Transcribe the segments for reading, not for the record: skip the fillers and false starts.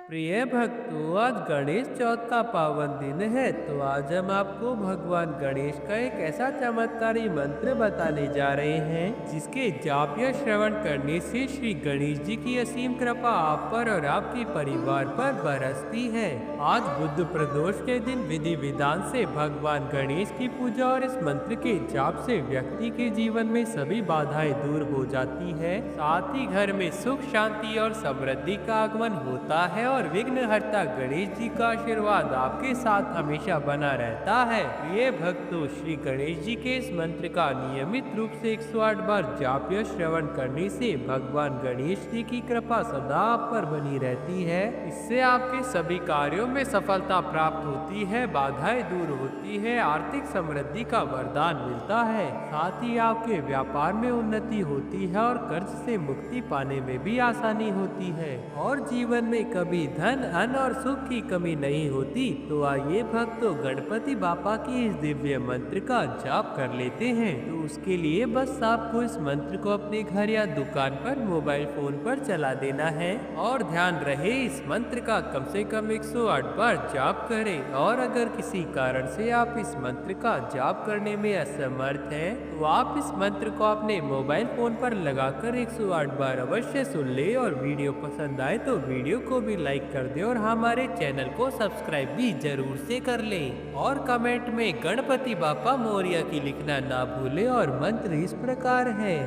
प्रिय भक्तों, आज गणेश चौथ का पावन दिन है। तो आज हम आपको भगवान गणेश का एक ऐसा चमत्कारी मंत्र बताने जा रहे हैं जिसके जाप या श्रवण करने से श्री गणेश जी की असीम कृपा आप पर और आपके परिवार पर बरसती है। आज बुद्ध प्रदोष के दिन विधि विधान से भगवान गणेश की पूजा और इस मंत्र के जाप से व्यक्ति के जीवन में सभी बाधाएं दूर हो जाती है। साथ ही घर में सुख, शांति और समृद्धि का आगमन होता है और विघ्नहर्ता गणेश जी का आशीर्वाद आपके साथ हमेशा बना रहता है। ये भक्तों, श्री गणेश जी के इस मंत्र का नियमित रूप से 108 बार जाप या श्रवण करने से भगवान गणेश जी की कृपा सदा आप पर बनी रहती है। इससे आपके सभी कार्यों में सफलता प्राप्त होती है, बाधाएं दूर होती है, आर्थिक समृद्धि का वरदान मिलता है। साथ ही आपके व्यापार में उन्नति होती है और कर्ज से मुक्ति पाने में भी आसानी होती है और जीवन में कभी धन, अन्न और सुख की कमी नहीं होती। तो आइए भक्तों, गणपति बापा की इस दिव्य मंत्र का जाप कर लेते हैं। तो उसके लिए बस आपको इस मंत्र को अपने घर या दुकान पर मोबाइल फोन पर चला देना है और ध्यान रहे इस मंत्र का कम से कम 108 बार जाप करें। और अगर किसी कारण से आप इस मंत्र का जाप करने में असमर्थ हैं, तो आप इस मंत्र को अपने मोबाइल फोन पर लगाकर 108 बार अवश्य सुन ले। और वीडियो पसंद आए तो वीडियो को भी लाइक कर दे और हमारे चैनल को सब्सक्राइब भी जरूर से कर ले। और कमेंट में गणपति बापा मोरया की लिखना ना भूले। और मंत्र इस प्रकार है।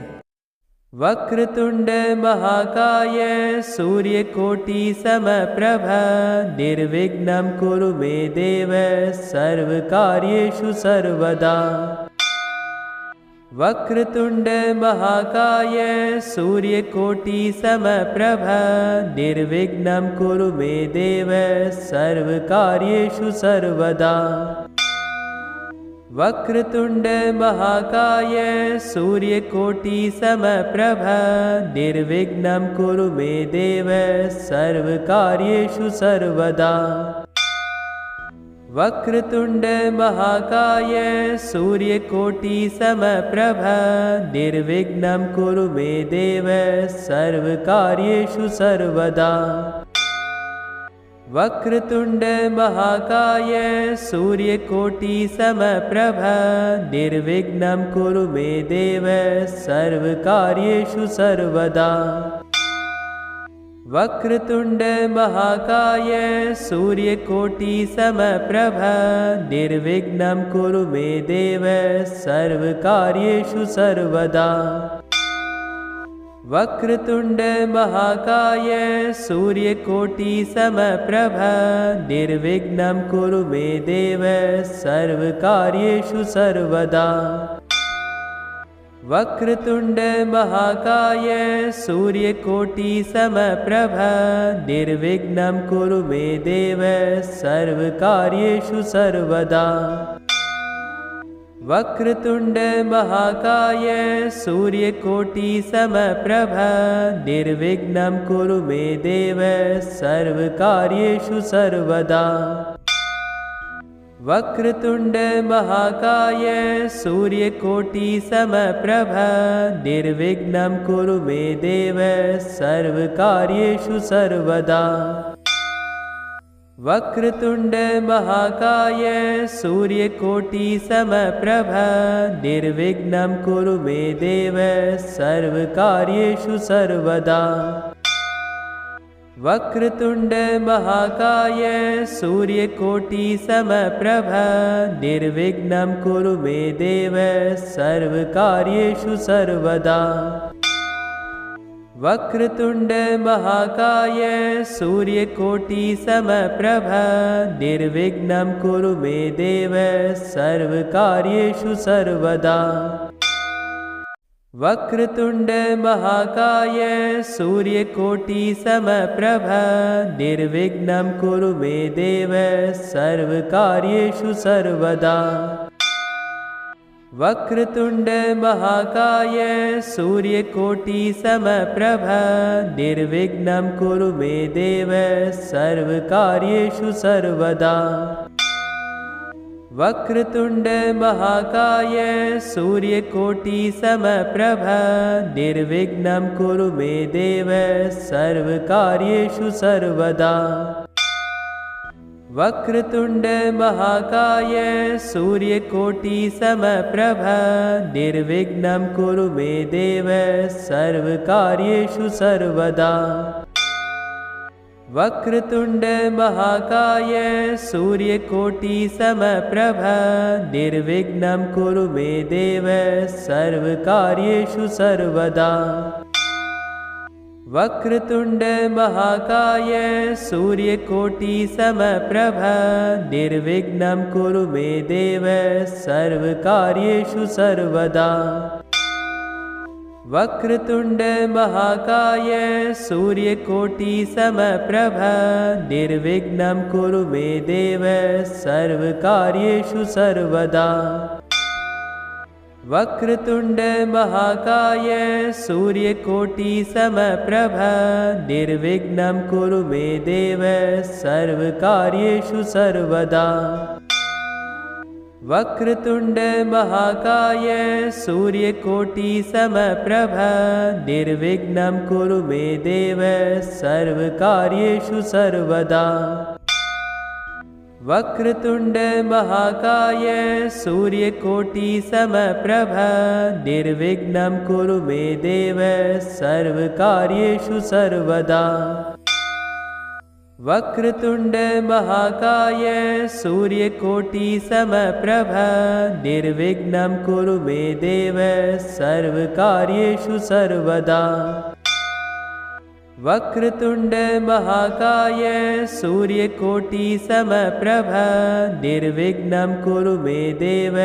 वक्रतुंड महाकाय सूर्यकोटि समप्रभ निर्विघ्नं कुरु मे देव सर्वकार्येषु सर्वदा। वक्रतुंड महाकाय सूर्यकोटि समप्रभ निर्विघ्नं कुरु मे देव सर्वकार्येषु सर्वदा। वक्रतुंड महाकाय सूर्यकोटि समप्रभ निर्विघ्नं कुरु मे देव सर्वकार्येषु सर्वदा। वक्रतुंड महाकाय सूर्यकोटि समप्रभ निर्विघ्नं कुरु मे देव सर्वकार्येषु सर्वदा। वक्रतुंड महाकाय सूर्यकोटि समप्रभ निर्विघ्नं कुरु मे देव सर्वकार्येषु सर्वदा। वक्रतुंड महाकाय सूर्यकोटि समप्रभ निर्विघ्नं कुरु मे देव सर्वकार्येषु सर्वदा। वक्रतुंड महाकाय सूर्यकोटि समप्रभ निर्विघ्नं कुरु मे देव सर्वकार्येषु सर्वदा। वक्रतुंड महाकाय सूर्यकोटि समप्रभ निर्विघ्नं कुरु मे देव सर्वकार्येषु सर्वदा। वक्रतुंड महाकाय सूर्यकोटि समप्रभ निर्विघ्नं कुरु मे देव सर्वकार्येषु सर्वदा। वक्रतुंड महाकाय सूर्यकोटि समप्रभ निर्विघ्नं कुरु मे देव सर्वकार्येषु सर्वदा। वक्रतुंड महाकाय सूर्यकोटि समप्रभ निर्विघ्नं कुरु मे देव सर्वकार्येषु सर्वदा। वक्रतुंड महाकाय सूर्यकोटि समप्रभ निर्विघ्नं कुरु मे देव सर्वकार्येषु सर्वदा। वक्रतुंड महाकाय सूर्यकोटि समप्रभ निर्विघ्नं कुरु मे देव सर्वकार्येषु सर्वदा। वक्रतुंड महाकाय सूर्यकोटि समप्रभ निर्विघ्नं कुरु मे देव सर्वकार्येषु सर्वदा। वक्रतुंड महाकाय सूर्यकोटि समप्रभ निर्विघ्नं कुरु मे देव सर्वकार्येषु सर्वदा। वक्रतुंड महाकाय सूर्यकोटि समप्रभ निर्विघ्नं कुरु मे देव सर्वकार्येषु सर्वदा। वक्रतुंड महाकाय सूर्यकोटि समप्रभ निर्विघ्नं कुरु मे देव सर्वकार्येषु सर्वदा। वक्रतुंड महाकाय सूर्यकोटि समप्रभ निर्विघ्नं कुरु मे देव सर्वकार्येषु सर्वदा। वक्रतुंड महाकाय सूर्यकोटि समप्रभ निर्विघ्नं कुरु मे देव सर्वकार्येषु सर्वदा। वक्रतुंड महाकाय सूर्यकोटि समप्रभ निर्विघ्नं कुरु मे देव सर्वकार्येषु सर्वदा। वक्रतुंड महाकाय सूर्यकोटि समप्रभ निर्विघ्नं कुरु मे देव सर्वकार्येषु सर्वदा। वक्रतुंड महाकाय सूर्यकोटि समप्रभ निर्विघ्नं कुरु मे देव सर्वकार्येषु सर्वदा। वक्रतुंड महाकाय सूर्यकोटि समप्रभ निर्विघ्नं कुरु मे देव सर्वकार्येषु सर्वदा। वक्रतुंड महाकाय सूर्यकोटि समप्रभ निर्विघ्नं कुरु मे देव सर्वकार्येषु सर्वदा। वक्रतुंड महाकाय सूर्यकोटि समप्रभ निर्विघ्नं कुरु मे देव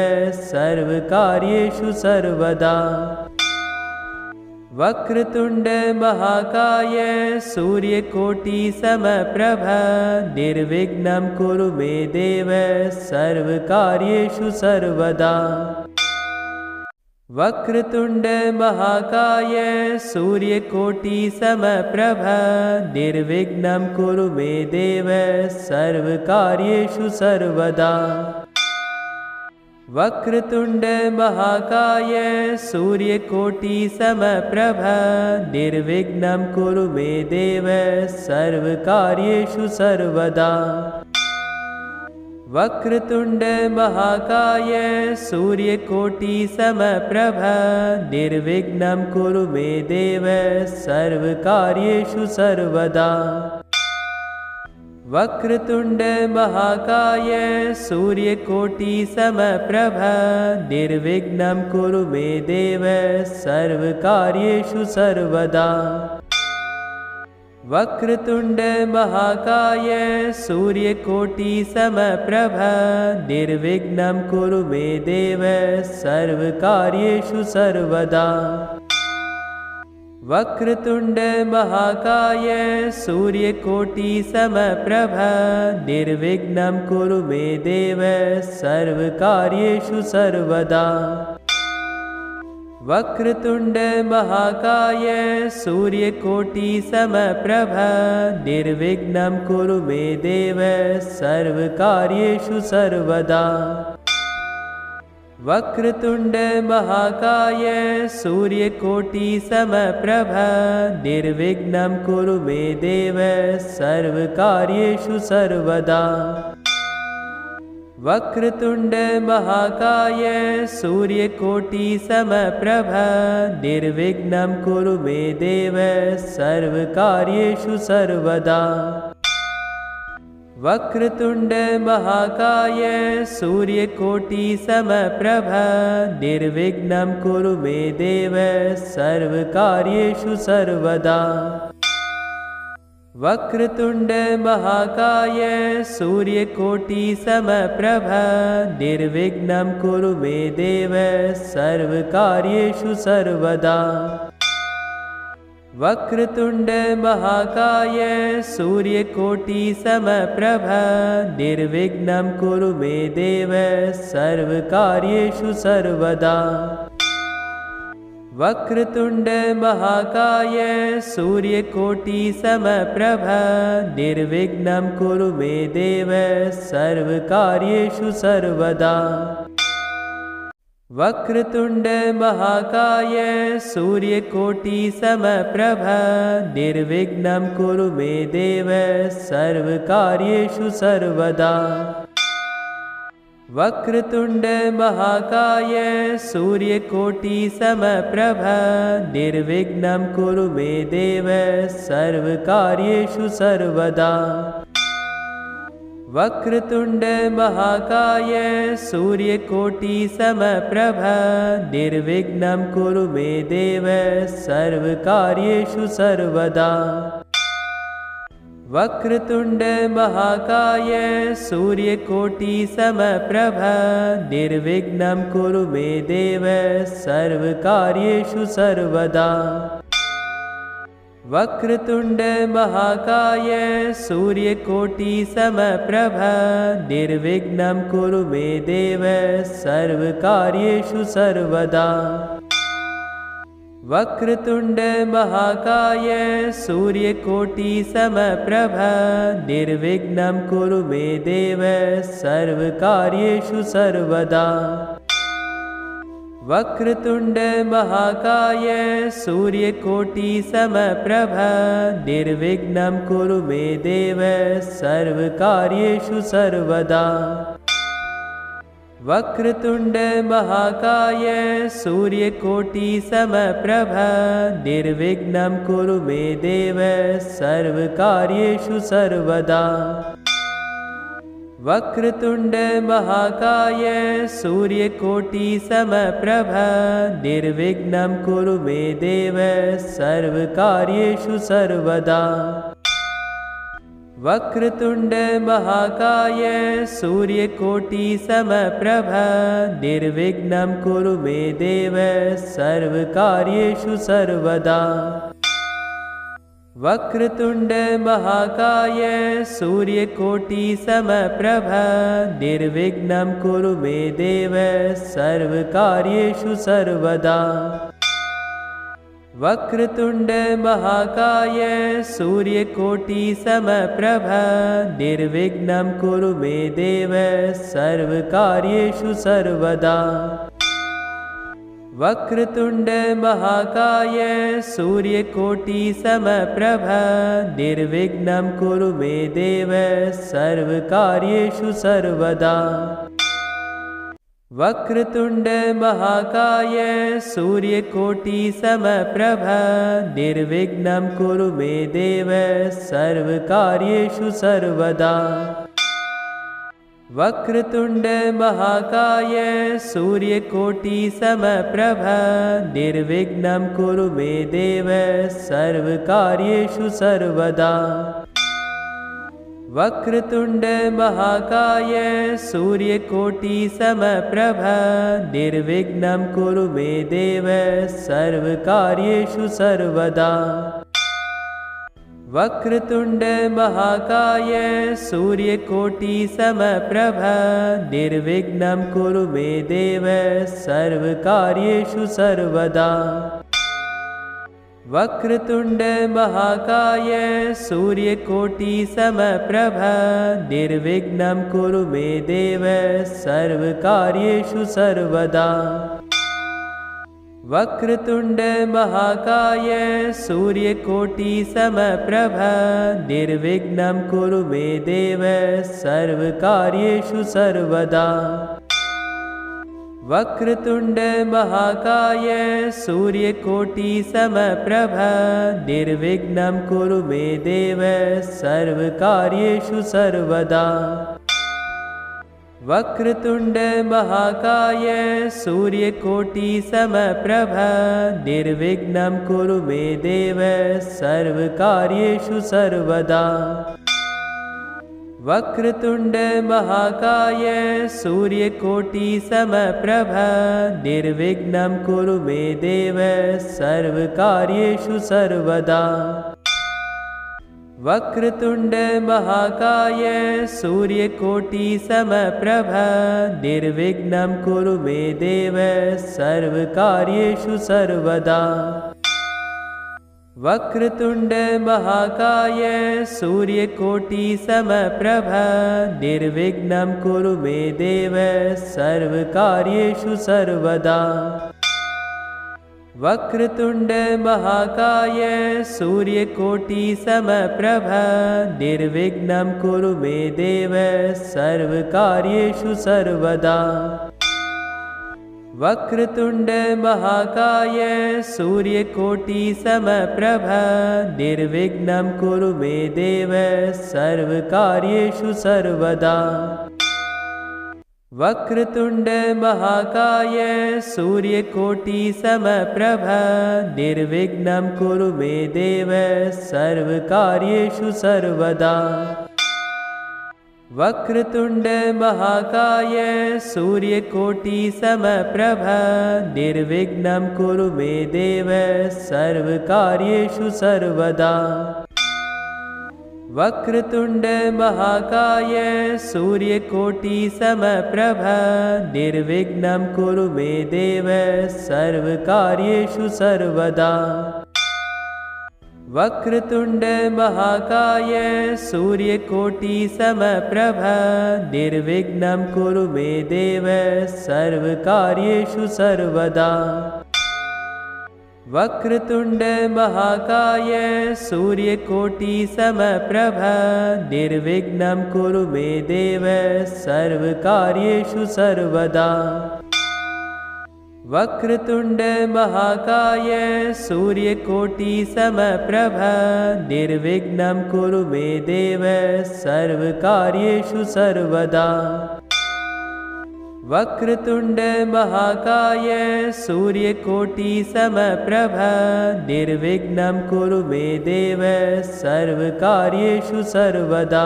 सर्वकार्येषु सर्वदा। वक्रतुंड महाकाय सूर्यकोटि समप्रभ निर्विघ्नं कुरु मे देव सर्वकार्येषु सर्वदा। वक्रतुंड महाकाय सूर्यकोटि समप्रभ निर्विघ्नं कुरु मे देव सर्वकार्येषु सर्वदा। वक्रतुंड महाकाय सूर्यकोटि समप्रभ निर्विघ्नं कुरु मे देव सर्वकार्येषु सर्वदा। वक्रतुंड महाकाय सूर्यकोटि समप्रभ निर्विघ्नं कुरु मे देव सर्वकार्येषु सर्वदा। वक्रतुंड महाकाय सूर्यकोटि समप्रभ निर्विघ्नं कुरु मे देव सर्वकार्येषु सर्वदा। वक्रतुंड महाकाय सूर्यकोटि समप्रभ निर्विघ्नं कुरु मे देव सर्वकार्येषु सर्वदा। वक्रतुंड महाकाय सूर्यकोटि समप्रभ निर्विघ्नं कुरु मे देव सर्वकार्येषु सर्वदा। वक्रतुंड महाकाय सूर्यकोटि समप्रभ निर्विघ्नं कुरु मे देव सर्वकार्येषु सर्वदा। वक्रतुंड महाकाय सूर्यकोटि समप्रभ निर्विघ्नं कुरु मे देव सर्वकार्येषु सर्वदा। वक्रतुंड महाकाय सूर्यकोटि समप्रभ निर्विघ्नं कुरु मे देव सर्वकार्येषु सर्वदा। वक्रतुंड महाकाय सूर्यकोटि समप्रभ निर्विघ्नं कुरु मे देव सर्वकार्येषु सर्वदा। वक्रतुंड महाकाय सूर्यकोटि समप्रभ निर्विघ्नं कुरु मे देव सर्वकार्येषु सर्वदा। वक्रतुंड महाकाय सूर्यकोटि समप्रभ निर्विघ्नं कुरु मे देव सर्वकार्येषु सर्वदा। वक्रतुंड महाकाय सूर्यकोटि समप्रभ निर्विघ्नं कुरु मे देव सर्वकार्येषु सर्वदा। वक्रतुंड महाकाय सूर्यकोटि समप्रभ निर्विघ्नं कुरु मे देव सर्वकार्येषु सर्वदा। वक्रतुंड महाकाय सूर्यकोटि समप्रभ निर्विघ्नं कुरु मे देव सर्वकार्येषु सर्वदा। वक्रतुंड महाकाय सूर्यकोटि समप्रभ निर्विघ्नं कुरु मे देव सर्वकार्येषु सर्वदा। वक्रतुंड महाकाय सूर्यकोटि समप्रभ निर्विघ्नं कुरु मे देव सर्वकार्येषु सर्वदा। वक्रतुंड महाकाय सूर्यकोटि समप्रभ निर्विघ्नं कुरु मे देव सर्वकार्येषु सर्वदा। वक्रतुंड महाकाय सूर्यकोटि समप्रभ निर्विघ्नं कुरु मे देव सर्वकार्येषु सर्वदा। वक्रतुंड महाकाय सूर्यकोटि समप्रभ निर्विघ्नं कुरु मे देव सर्वकार्येषु सर्वदा। वक्रतुंड महाकाय सूर्यकोटि समप्रभ निर्विघ्नं कुरु मे देव सर्वकार्येषु सर्वदा। वक्रतुंड महाकाय सूर्यकोटि समप्रभ निर्विघ्नं कुरु मे देव सर्वकार्येषु सर्वदा। वक्रतुंड महाकाय सूर्यकोटि समप्रभ निर्विघ्नं कुरु मे देव सर्वकार्येषु सर्वदा। वक्रतुंड महाकाय सूर्यकोटि समप्रभ निर्विघ्नं कुरु मे देव सर्वकार्येषु सर्वदा। वक्रतुंड महाकाय सूर्यकोटि समप्रभ निर्विघ्नं कुरु मे देव सर्वकार्येषु सर्वदा। वक्रतुंड महाकाय सूर्यकोटि समप्रभ निर्विघ्नं कुरु मे देव सर्वकार्येषु सर्वदा। वक्रतुंड महाकाय सूर्यकोटि समप्रभ निर्विघ्नं कुरु मे देव सर्वकार्येषु सर्वदा। वक्रतुंड महाकाय सूर्यकोटि समप्रभ निर्विघ्नं कुरु मे देव सर्वकार्येषु सर्वदा। वक्रतुंड महाकाय सूर्यकोटि समप्रभ निर्विघ्नं कुरु मे देव सर्वकार्येषु सर्वदा। वक्रतुंड महाकाय सूर्यकोटि समप्रभ निर्विघ्नं कुरु मे देव सर्वकार्येषु सर्वदा। वक्रतुंड महाकाय सूर्यकोटि समप्रभ निर्विघ्नं कुरु मे देव सर्वकार्येषु सर्वदा। वक्रतुंड महाकाय सूर्यकोटि समप्रभ निर्विघ्नं कुरु मे देव सर्वकार्येषु सर्वदा। वक्रतुंड महाकाय सूर्यकोटि समप्रभ निर्विघ्नं कुरु मे देव सर्वकार्येषु सर्वदा। वक्रतुंड महाकाय सूर्यकोटि समप्रभ निर्विघ्नं कुरु मे देव सर्वकार्येषु सर्वदा। वक्रतुंड महाकाय सूर्यकोटि समप्रभ निर्विघ्नं कुरु मे देव सर्वकार्येषु सर्वदा। वक्रतुंड महाकाय सूर्यकोटि समप्रभ निर्विघ्नं कुरु मे देव सर्वकार्येषु सर्वदा। वक्रतुंड महाकाय सूर्यकोटि समप्रभ निर्विघ्नं कुरु मे देव सर्वकार्येषु सर्वदा। वक्रतुंड महाकाय सूर्यकोटि समप्रभ निर्विघ्नं कुरु मे देव सर्वकार्येषु सर्वदा। वक्रतुंड महाकाय सूर्यकोटि समप्रभ निर्विघ्नं कुरु मे देव सर्वकार्येषु सर्वदा। वक्रतुंड महाकाय सूर्यकोटि समप्रभ निर्विघ्नं कुरु मे देव सर्वकार्येषु सर्वदा। वक्रतुंड महाकाय सूर्यकोटि समप्रभ निर्विघ्नं कुरु मे देव सर्वकार्येषु सर्वदा। वक्रतुंड महाकाय सूर्यकोटि समप्रभ निर्विघ्नं कुरु मे देव सर्वकार्येषु सर्वदा। वक्रतुंड महाकाय सूर्यकोटि समप्रभ निर्विघ्नं कुरु मे देव सर्वकार्येषु सर्वदा। वक्रतुंड महाकाय सूर्यकोटि समप्रभ निर्विघ्नं कुरु मे देव सर्वकार्येषु सर्वदा। वक्रतुंड महाकाय सूर्यकोटि समप्रभ निर्विघ्नं कुरु मे देव सर्वकार्येषु सर्वदा। वक्रतुंड महाकाय सूर्यकोटि समप्रभ निर्विघ्नं कुरु मे देव सर्वकार्येषु सर्वदा।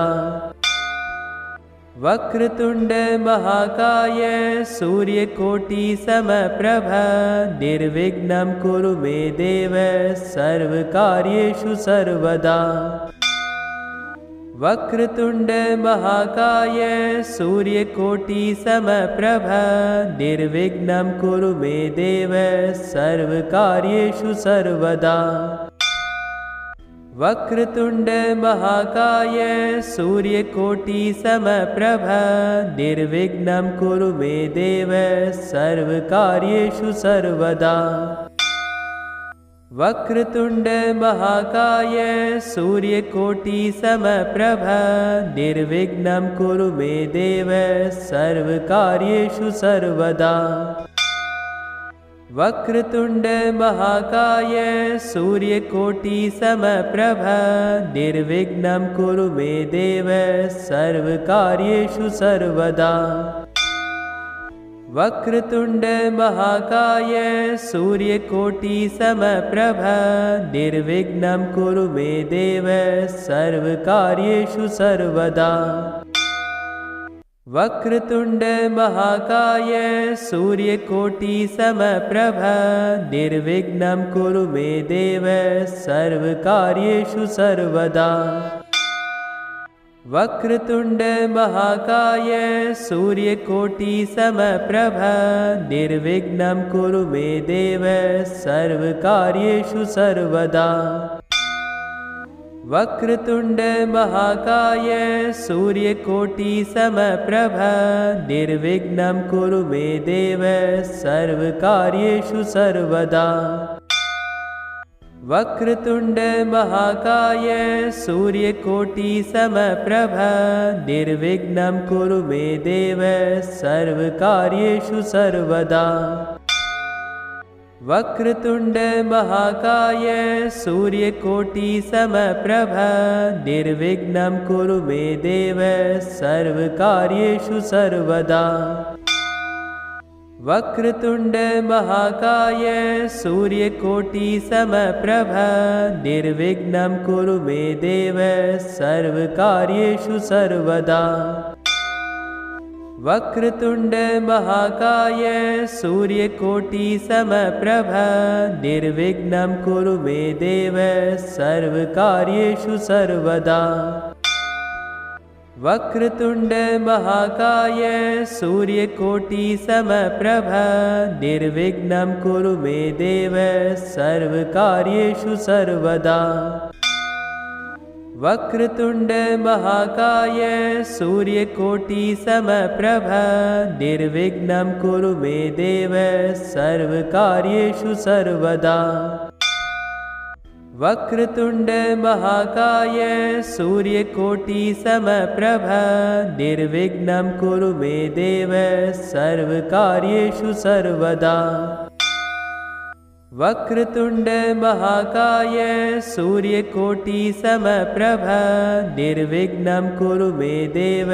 वक्रतुंड महाकाय सूर्यकोटि समप्रभ निर्विघ्नं कुरु मे देव सर्वकार्येषु सर्वदा। वक्रतुंड महाकाय सूर्यकोटि समप्रभ निर्विघ्नं कुरु मे देव सर्वकार्येषु सर्वदा। वक्रतुंड महाकाय सूर्यकोटि समप्रभ निर्विघ्नं कुरु मे देव सर्वकार्येषु सर्वदा। वक्रतुंड महाकाय सूर्यकोटि समप्रभ निर्विघ्नं कुरु मे देव सर्वकार्येषु सर्वदा। वक्रतुंड महाकाय सूर्यकोटि समप्रभ निर्विघ्नं कुरु मे देव सर्वकार्येषु सर्वदा। वक्रतुंड महाकाय सूर्यकोटि समप्रभ निर्विघ्नं कुरु मे देव सर्वकार्येषु सर्वदा। वक्रतुंड महाकाय सूर्यकोटि समप्रभ निर्विघ्नं कुरु मे देव सर्वकार्येषु सर्वदा। वक्रतुंड महाकाय सूर्यकोटि समप्रभ निर्विघ्नं कुरु मे देव सर्वकार्येषु सर्वदा। वक्रतुंड महाकाय सूर्यकोटि समप्रभ निर्विघ्नं कुरु मे देव सर्वकार्येषु सर्वदा। वक्रतुंड महाकाय सूर्यकोटि समप्रभ निर्विघ्नं कुरु मे देव सर्वकार्येषु सर्वदा। वक्रतुंड महाकाय सूर्यकोटि समप्रभ निर्विघ्नं कुरु मे देव सर्वकार्येषु सर्वदा। वक्रतुंड महाकाय सूर्यकोटि समप्रभ निर्विघ्नं कुरु मे देव सर्वकार्येषु सर्वदा। वक्रतुंड महाकाय सूर्यकोटि समप्रभ निर्विघ्नं कुरु मे देव सर्वकार्येषु सर्वदा। वक्रतुंड महाकाय सूर्यकोटि समप्रभ निर्विघ्नं कुरु मे देव सर्वकार्येषु सर्वदा। वक्रतुंड महाकाय सूर्यकोटि समप्रभ निर्विघ्नं कुरु मे देव सर्वकार्येषु सर्वदा। वक्रतुंड महाकाय सूर्यकोटि समप्रभ निर्विघ्नं कुरु मे देव सर्वकार्येषु सर्वदा। वक्रतुंड महाकाय सूर्यकोटि समप्रभ निर्विघ्नं कुरु मे देव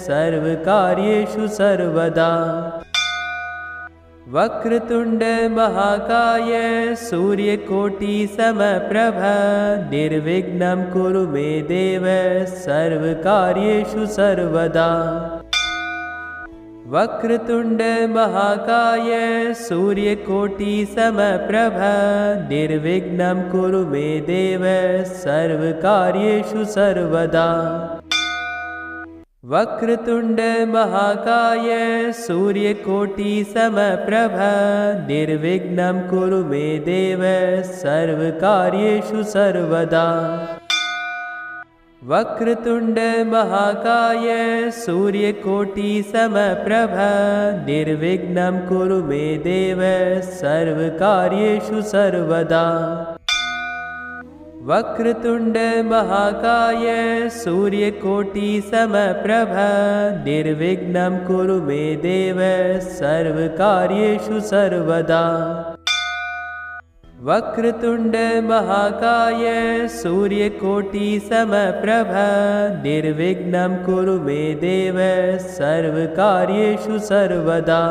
सर्वकार्येषु सर्वदा। वक्रतुंड महाकाय सूर्यकोटि समप्रभ निर्विघ्नं कुरु मे देव सर्वकार्येषु सर्वदा। वक्रतुंड महाकाय सूर्यकोटि समप्रभ निर्विघ्नं कुरु मे देव सर्वकार्येषु सर्वदा। वक्रतुंड महाकाय सूर्यकोटि समप्रभ निर्विघ्नं कुरु मे देव सर्वकार्येषु सर्वदा। वक्रतुंड महाकाय सूर्यकोटि समप्रभ निर्विघ्नं कुरु मे देव सर्वकार्येषु सर्वदा। वक्रतुंड महाकाय सूर्यकोटि समप्रभ निर्विघ्नं कुरु मे देव सर्वकार्येषु सर्वदा। वक्रतुंड महाकाय सूर्यकोटि समप्रभ निर्विघ्नं कुरु मे देव सर्वकार्येषु सर्वदा।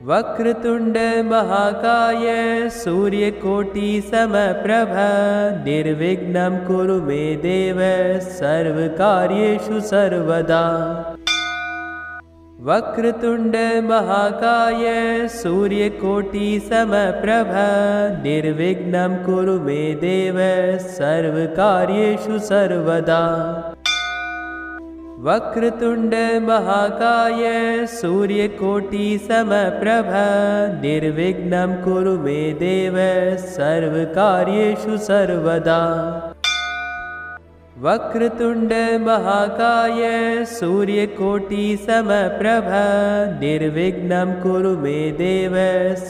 वक्रतुंड महाकाय सूर्यकोटि समप्रभ निर्विघ्नं कुरु मे देव सर्वकार्येषु सर्वदा। वक्रतुंड महाकाय सूर्यकोटि समप्रभ निर्विघ्नं कुरु मे देव सर्वकार्येषु सर्वदा। वक्रतुंड महाकाय सूर्यकोटि समप्रभ निर्विघ्नं कुरु मे देव सर्वकार्येषु सर्वदा। वक्रतुंड महाकाय सूर्यकोटि समप्रभ निर्विघ्नं कुरु मे देव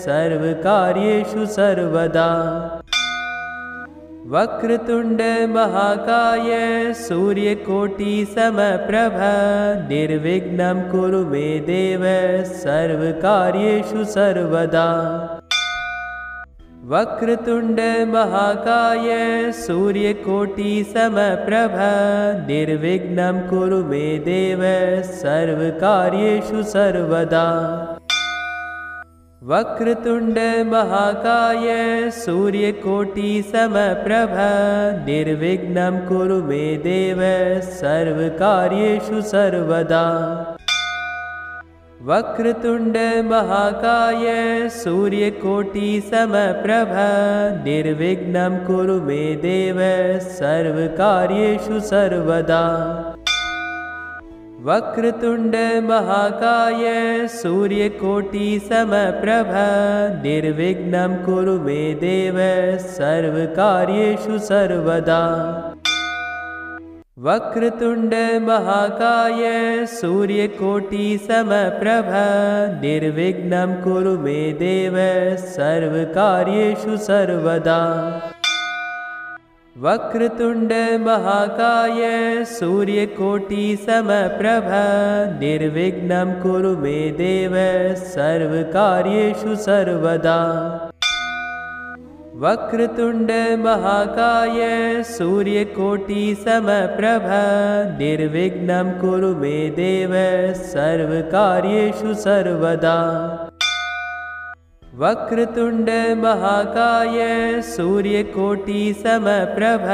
सर्वकार्येषु सर्वदा। वक्रतुंड महाकाय सूर्यकोटि समप्रभ निर्विघ्नं कुरु मे देव सर्वकार्येषु सर्वदा। वक्रतुंड महाकाय सूर्यकोटि समप्रभ निर्विघ्नं कुरु मे देव सर्वकार्येषु सर्वदा। वक्रतुंड महाकाय सूर्यकोटि समप्रभ निर्विघ्नं कुरु मे देव सर्वकार्येषु सर्वदा। वक्रतुंड महाकाय सूर्यकोटि समप्रभ निर्विघ्नं कुरु मे देव सर्वकार्येषु सर्वदा। वक्रतुंड महाकाय सूर्यकोटि समप्रभ निर्विघ्नं कुरु मे देव सर्वकार्येषु सर्वदा। वक्रतुंड महाकाय सूर्यकोटि समप्रभ निर्विघ्नं कुरु मे देव सर्वकार्येषु सर्वदा। वक्रतुंड महाकाय सूर्यकोटि समप्रभ निर्विघ्नं कुरु मे देव सर्वकार्येषु सर्वदा। वक्रतुंड महाकाय सूर्यकोटि समप्रभ निर्विघ्नं कुरु मे देव सर्वकार्येषु सर्वदा। वक्रतुंड महाकाय सूर्यकोटि समप्रभ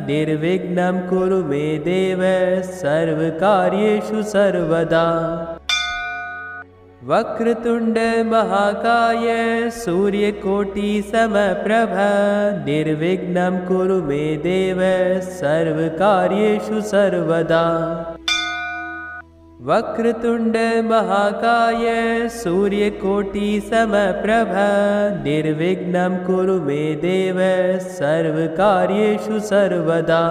निर्विघ्नं कुरु मे देव सर्वकार्येषु सर्वदा। वक्रतुंड महाकाय सूर्यकोटि समप्रभ निर्विघ्नं कुरु मे देव सर्वकार्येषु सर्वदा। वक्रतुंड महाकाय सूर्यकोटि समप्रभ निर्विघ्नं कुरु मे देव सर्वकार्येषु सर्वदा।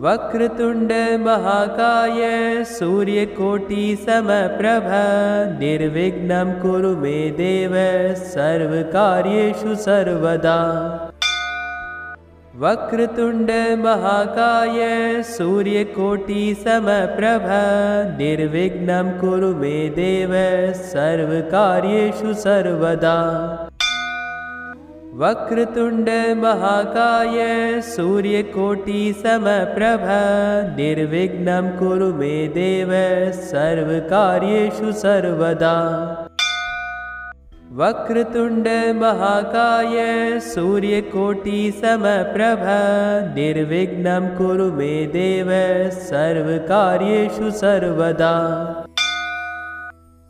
वक्रतुंड महाकाय सूर्यकोटि समप्रभ निर्विघ्नं कुरु मे देव सर्वकार्येषु सर्वदा। वक्रतुंड महाकाय सूर्यकोटि समप्रभ निर्विघ्नं कुरु मे देव सर्वकार्येषु सर्वदा। वक्रतुंड महाकाय सूर्यकोटि समप्रभ निर्विघ्नं कुरु मे देव सर्वकार्येषु सर्वदा। वक्रतुंड महाकाय सूर्यकोटि समप्रभ निर्विघ्नं कुरु मे देव सर्वकार्येषु सर्वदा।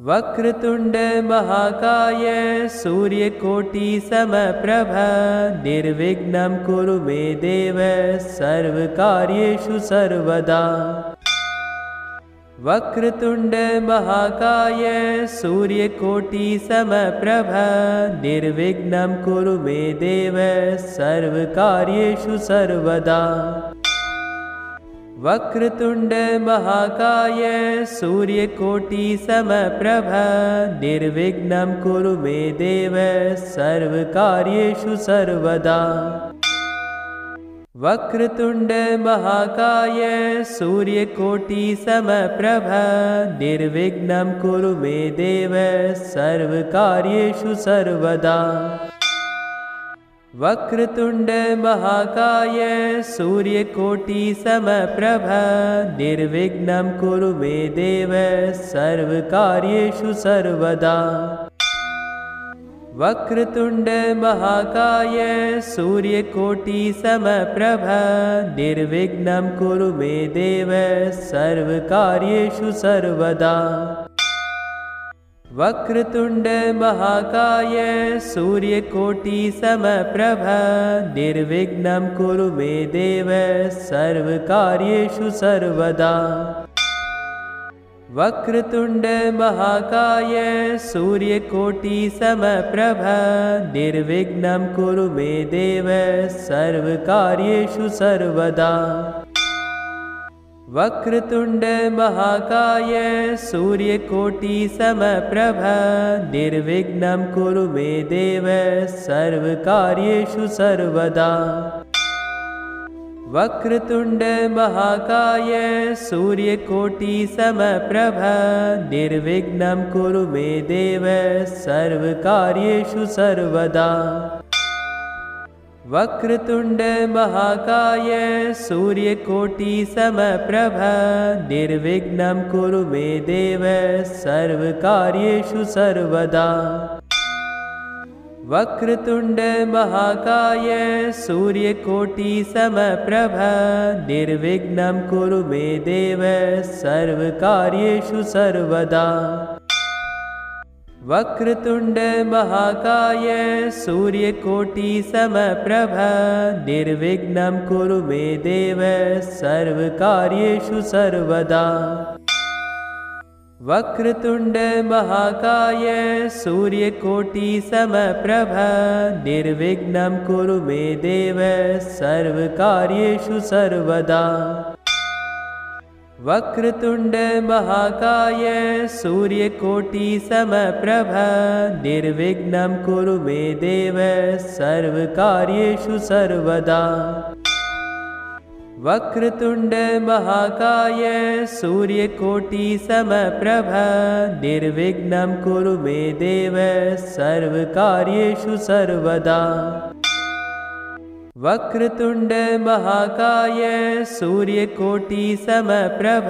वक्रतुंड महाकाय सूर्यकोटि समप्रभ निर्विघ्नं कुरु मे देव सर्वकार्येषु सर्वदा। वक्रतुंड महाकाय सूर्यकोटि समप्रभ निर्विघ्नं कुरु मे देव सर्वकार्येषु सर्वदा। वक्रतुंड महाकाय सूर्यकोटि समप्रभ निर्विघ्नं कुरु मे देव सर्वकार्येषु सर्वदा। वक्रतुंड महाकाय सूर्यकोटि समप्रभ निर्विघ्नं कुरु मे देव सर्वकार्येषु सर्वदा। वक्रतुंड महाकाय सूर्यकोटि समप्रभ निर्विघ्नं कुरु मे देव सर्वकार्येषु सर्वदा। वक्रतुंड महाकाय सूर्यकोटि समप्रभ निर्विघ्नं कुरु मे देव सर्वकार्येषु सर्वदा। वक्रतुंड महाकाय सूर्यकोटि समप्रभ निर्विघ्नं कुरु मे देव सर्वकार्येषु सर्वदा। वक्रतुंड महाकाय सूर्यकोटि समप्रभ निर्विघ्नं कुरु मे देव सर्वकार्येषु सर्वदा। वक्रतुंड महाकाय सूर्यकोटि समप्रभ निर्विघ्नं कुरु मे देव सर्वकार्येषु सर्वदा। वक्रतुंड महाकाय सूर्यकोटि समप्रभ निर्विघ्नं कुरु मे देव सर्वकार्येषु सर्वदा। वक्रतुंड महाकाय सूर्यकोटि समप्रभ निर्विघ्नं कुरु मे देव सर्वकार्येषु सर्वदा। वक्रतुंड महाकाय सूर्यकोटि समप्रभ निर्विघ्नं कुरु मे देव सर्वकार्येषु सर्वदा। वक्रतुंड महाकाय सूर्यकोटि समप्रभ निर्विघ्नं कुरु मे देव सर्वकार्येषु सर्वदा। वक्रतुंड महाकाय सूर्यकोटि समप्रभ निर्विघ्नं कुरु मे देव सर्वकार्येषु सर्वदा। वक्रतुंड महाकाय सूर्यकोटि समप्रभ निर्विघ्नं कुरु मे देव सर्वकार्येषु सर्वदा। वक्रतुंड महाकाय सूर्यकोटि समप्रभ निर्विघ्नं कुरु मे देव सर्वकार्येषु सर्वदा। वक्रतुंड महाकाय सूर्यकोटि समप्रभ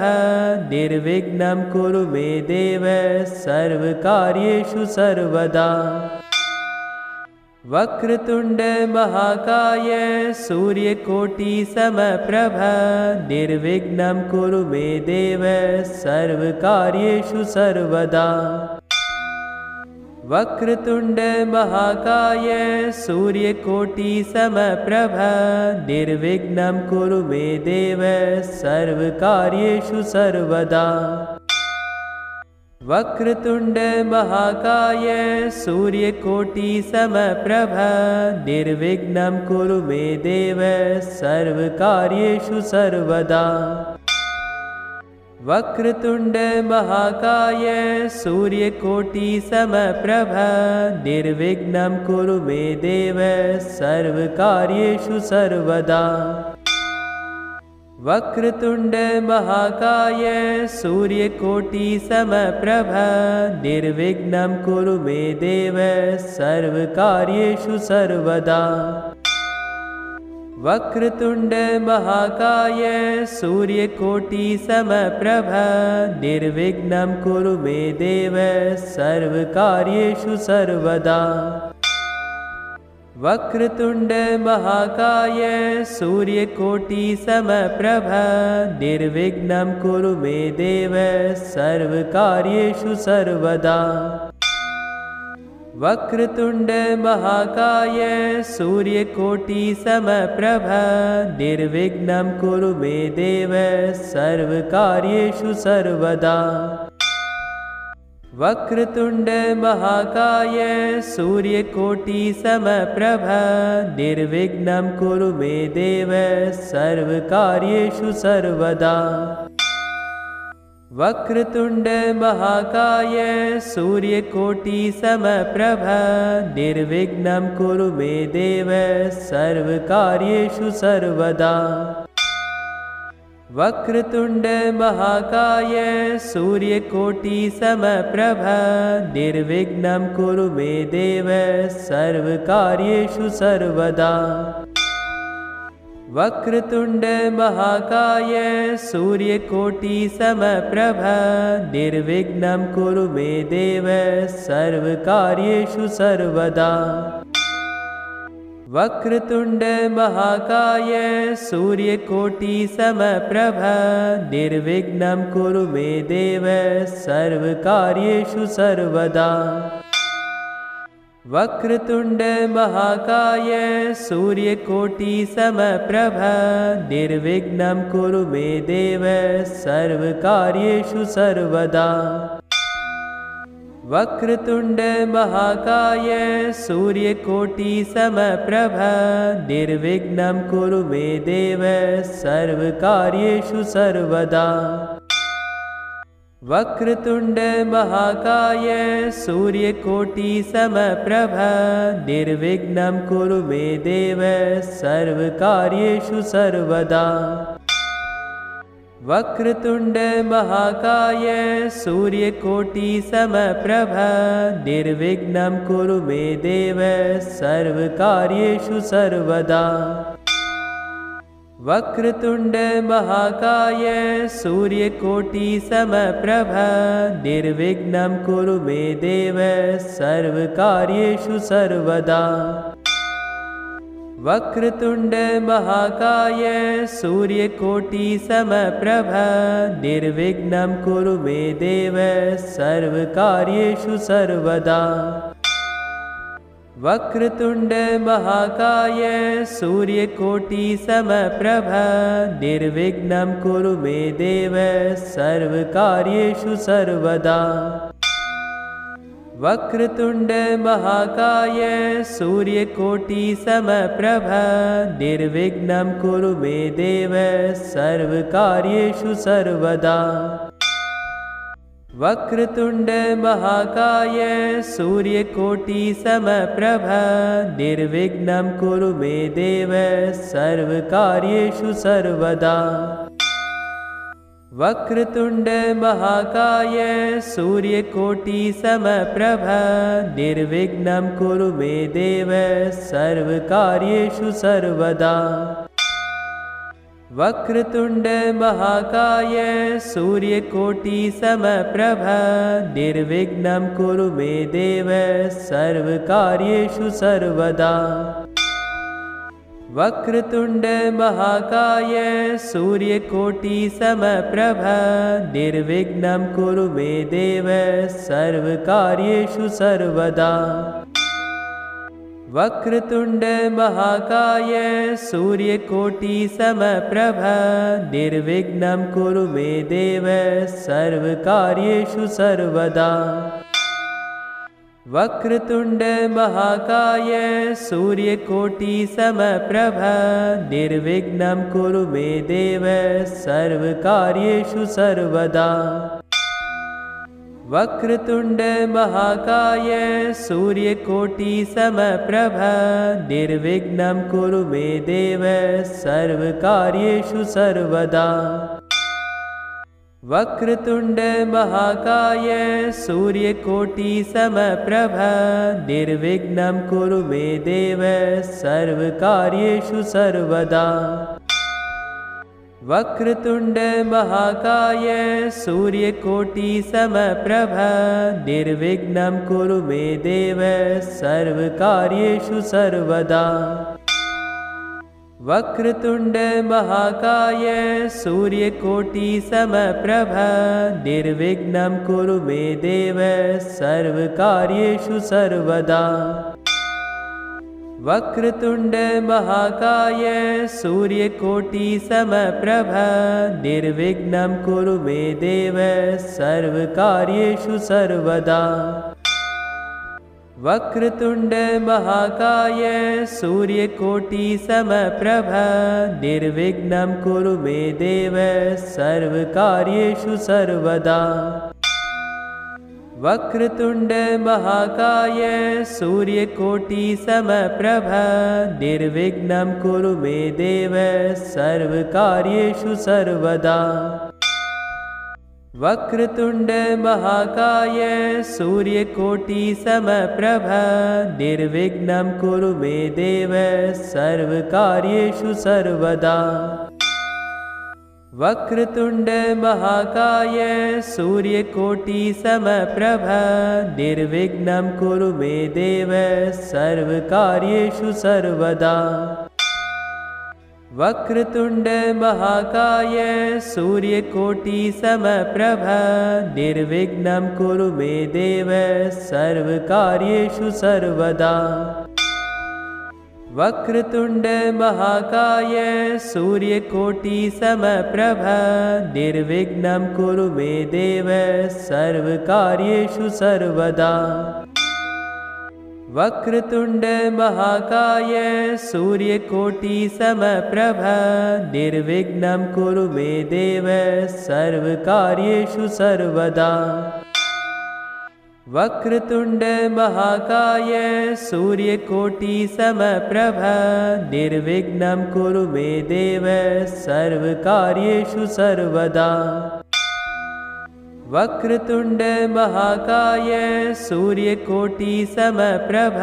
निर्विघ्नं कुरु मे देव सर्वकार्येषु सर्वदा। वक्रतुंड महाकाय सूर्यकोटि समप्रभ निर्विघ्नं कुरु मे देव सर्वकार्येषु सर्वदा। वक्रतुंड महाकाय सूर्यकोटि समप्रभ निर्विघ्नं कुरु मे देव सर्वकार्येषु सर्वदा। वक्रतुंड महाकाय सूर्यकोटि समप्रभ निर्विघ्नं कुरु मे देव सर्वकार्येषु सर्वदा। वक्रतुंड महाकाय सूर्यकोटि समप्रभ निर्विघ्नं कुरु मे देव सर्वकार्येषु सर्वदा। वक्रतुंड महाकाय सूर्यकोटि समप्रभ निर्विघ्नं कुरु मे देव सर्वकार्येषु सर्वदा। वक्रतुंड महाकाय सूर्यकोटि समप्रभ निर्विघ्नं कुरु मे देव सर्वकार्येषु सर्वदा। वक्रतुंड महाकाय सूर्यकोटि समप्रभ निर्विघ्नं कुरु मे देव सर्वकार्येषु सर्वदा। वक्रतुंड महाकाय सूर्यकोटि समप्रभ निर्विघ्नं कुरु मे देव सर्वकार्येषु सर्वदा। वक्रतुंड महाकाय सूर्यकोटि समप्रभ निर्विघ्नं कुरु मे देव सर्वकार्येषु सर्वदा। वक्रतुंड महाकाय सूर्यकोटि समप्रभ निर्विघ्नं कुरु मे देव सर्वकार्येषु सर्वदा। वक्रतुंड महाकाय सूर्यकोटि समप्रभ निर्विघ्नं कुरु मे देव सर्वकार्येषु सर्वदा। वक्रतुंड महाकाय सूर्यकोटि समप्रभ निर्विघ्नं कुरु मे देव सर्वकार्येषु सर्वदा। वक्रतुंड महाकाय सूर्यकोटि समप्रभ निर्विघ्नं कुरु मे देव सर्वकार्येषु सर्वदा। वक्रतुंड महाकाय सूर्यकोटि समप्रभ निर्विघ्नं कुरु मे देव सर्वकार्येषु सर्वदा। वक्रतुंड महाकाय सूर्यकोटि समप्रभ निर्विघ्नं कुरु मे देव सर्वकार्येषु सर्वदा। वक्रतुंड महाकाय सूर्यकोटि समप्रभ निर्विघ्नं कुरु मे देव सर्वकार्येषु सर्वदा। वक्रतुंड महाकाय सूर्यकोटि समप्रभ निर्विघ्नं कुरु मे देव सर्वकार्येषु सर्वदा। वक्रतुंड महाकाय सूर्यकोटि समप्रभ निर्विघ्नं कुरु मे देव सर्वकार्येषु सर्वदा। वक्रतुंड महाकाय सूर्यकोटि समप्रभ निर्विघ्नं कुरु मे देव सर्वकार्येषु सर्वदा। वक्रतुंड महाकाय सूर्यकोटि समप्रभ निर्विघ्नं कुरु मे देव सर्वकार्येषु सर्वदा। वक्रतुंड महाकाय सूर्यकोटि समप्रभ निर्विघ्नं कुरु मे देव सर्वकार्येषु सर्वदा। वक्रतुंड महाकाय सूर्यकोटि समप्रभ निर्विघ्नं कुरु मे देव सर्वकार्येषु सर्वदा। वक्रतुंड महाकाय सूर्यकोटि समप्रभ निर्विघ्नं कुरु मे देव सर्वकार्येषु सर्वदा। वक्रतुंड महाकाय सूर्यकोटि समप्रभ निर्विघ्नं कुरु मे देव सर्वकार्येषु सर्वदा। वक्रतुंड महाकाय सूर्यकोटि समप्रभ निर्विघ्नं कुरु मे देव सर्वकार्येषु सर्वदा। वक्रतुंड महाकाय सूर्यकोटि समप्रभ निर्विघ्नं कुरु मे देव सर्वकार्येषु सर्वदा। वक्रतुंड महाकाय सूर्यकोटि समप्रभ निर्विघ्नं कुरु मे देव सर्वकार्येषु सर्वदा। वक्रतुंड महाकाय सूर्यकोटि समप्रभ निर्विघ्नं कुरु मे देव सर्वकार्येषु सर्वदा। वक्रतुंड महाकाय सूर्यकोटि समप्रभ निर्विघ्नं कुरु मे देव सर्वकार्येषु सर्वदा। वक्रतुंड महाकाय सूर्यकोटि समप्रभ निर्विघ्नं कुरु मे देव सर्वकार्येषु सर्वदा। वक्रतुंड महाकाय सूर्यकोटि समप्रभ निर्विघ्नं कुरु मे देव सर्वकार्येषु सर्वदा। वक्रतुंड महाकाय सूर्यकोटि समप्रभ निर्विघ्नं कुरु मे देव सर्वकार्येषु सर्वदा। वक्रतुंड महाकाय सूर्यकोटि समप्रभ निर्विघ्नं कुरु मे देव सर्वकार्येषु सर्वदा। वक्रतुंड महाकाय सूर्यकोटि समप्रभ निर्विघ्नं कुरु मे देव सर्वकार्येषु सर्वदा। वक्रतुंड महाकाय सूर्यकोटि समप्रभ निर्विघ्नं कुरु मे देव सर्वकार्येषु सर्वदा। वक्रतुंड महाकाय सूर्यकोटि समप्रभ निर्विघ्नं कुरु मे देव सर्वकार्येषु सर्वदा। वक्रतुंड महाकाय सूर्यकोटि समप्रभ निर्विघ्नं कुरु मे देव सर्वकार्येषु सर्वदा। वक्रतुंड महाकाय सूर्यकोटि समप्रभ निर्विघ्नं कुरु मे देव सर्वकार्येषु सर्वदा। वक्रतुंड महाकाय सूर्यकोटि समप्रभ निर्विघ्नं कुरु मे देव सर्वकार्येषु सर्वदा। वक्रतुंड महाकाय सूर्यकोटि समप्रभ निर्विघ्नं कुरु मे देव सर्वकार्येषु सर्वदा। वक्रतुंड महाकाय सूर्यकोटि समप्रभ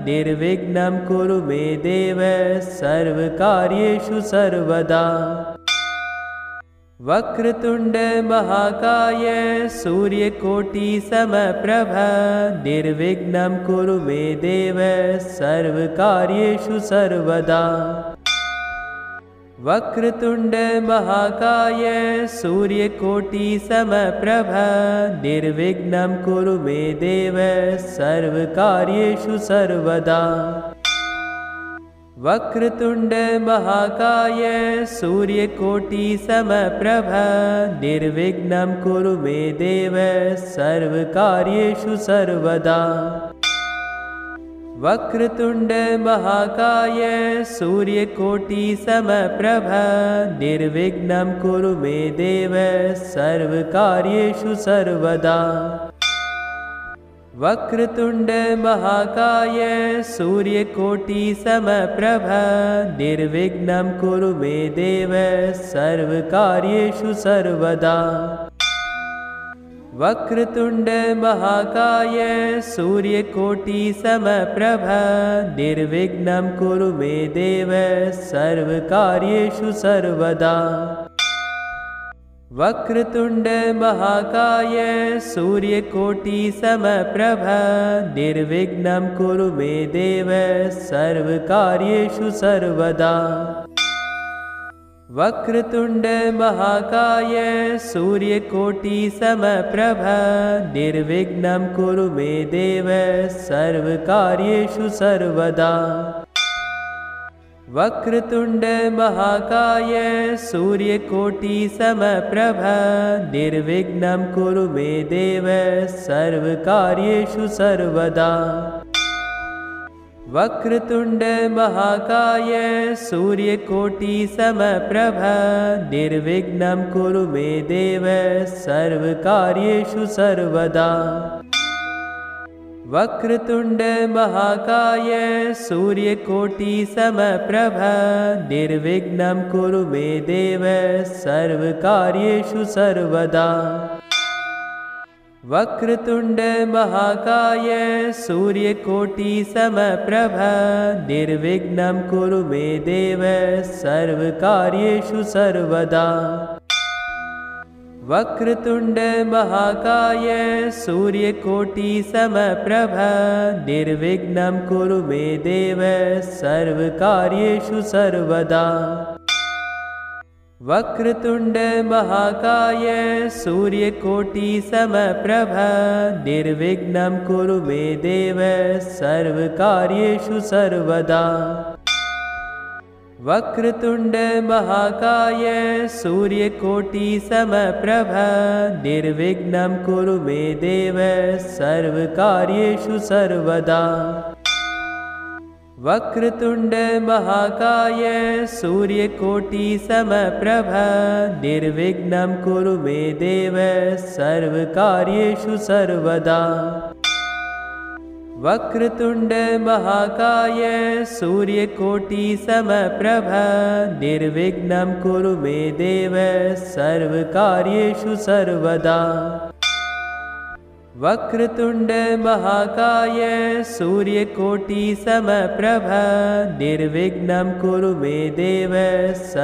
निर्विघ्नं कुरु मे देव सर्वकार्येषु सर्वदा। वक्रतुंड महाकाय सूर्यकोटि समप्रभ निर्विघ्नं कुरु मे देव सर्वकार्येषु सर्वदा। वक्रतुंड महाकाय सूर्यकोटि समप्रभ निर्विघ्नं कुरु मे देव सर्वकार्येषु सर्वदा। वक्रतुंड महाकाय सूर्यकोटि समप्रभ निर्विघ्नं कुरु मे देव सर्वकार्येषु सर्वदा। वक्रतुंड महाकाय सूर्यकोटि समप्रभ निर्विघ्नं कुरु मे देव सर्वकार्येषु सर्वदा। वक्रतुंड महाकाय सूर्यकोटि समप्रभ निर्विघ्नं कुरु मे देव सर्वकार्येषु सर्वदा। वक्रतुंड महाकाय सूर्यकोटि समप्रभ निर्विघ्नं कुरु मे देव सर्वकार्येषु सर्वदा। वक्रतुंड महाकाय सूर्यकोटि समप्रभ निर्विघ्नं कुरु मे देव सर्वकार्येषु सर्वदा। वक्रतुंड महाकाय सूर्यकोटि समप्रभ निर्विघ्नं कुरु मे देव सर्वकार्येषु सर्वदा। वक्रतुंड महाकाय सूर्यकोटि समप्रभ निर्विघ्नं कुरु मे देव सर्वकार्येषु सर्वदा। वक्रतुंड महाकाय सूर्यकोटि समप्रभ निर्विघ्नं कुरु मे देव सर्वकार्येषु सर्वदा। वक्रतुंड महाकाय सूर्यकोटि समप्रभ निर्विघ्नं कुरु मे देव सर्वकार्येषु सर्वदा। वक्रतुंड महाकाय सूर्यकोटि समप्रभ निर्विघ्नं कुरु मे देव सर्वकार्येषु सर्वदा। वक्रतुंड महाकाय सूर्यकोटि समप्रभ निर्विघ्नं कुरु मे देव सर्वकार्येषु सर्वदा। वक्रतुंड महाकाय सूर्यकोटि समप्रभ निर्विघ्नं कुरु मे देव सर्वकार्येषु सर्वदा। वक्रतुंड महाकाय सूर्यकोटि समप्रभ निर्विघ्नं कुरु मे देव सर्वकार्येषु सर्वदा। वक्रतुंड महाकाय सूर्यकोटि समप्रभ निर्विघ्नं कुरु मे देव सर्वकार्येषु सर्वदा। वक्रतुंड महाकाय सूर्यकोटि समप्रभ निर्विघ्नं कुरु मे देव सर्वकार्येषु सर्वदा। वक्रतुंड महाकाय सूर्यकोटि समप्रभ निर्विघ्नं कुरु मे देव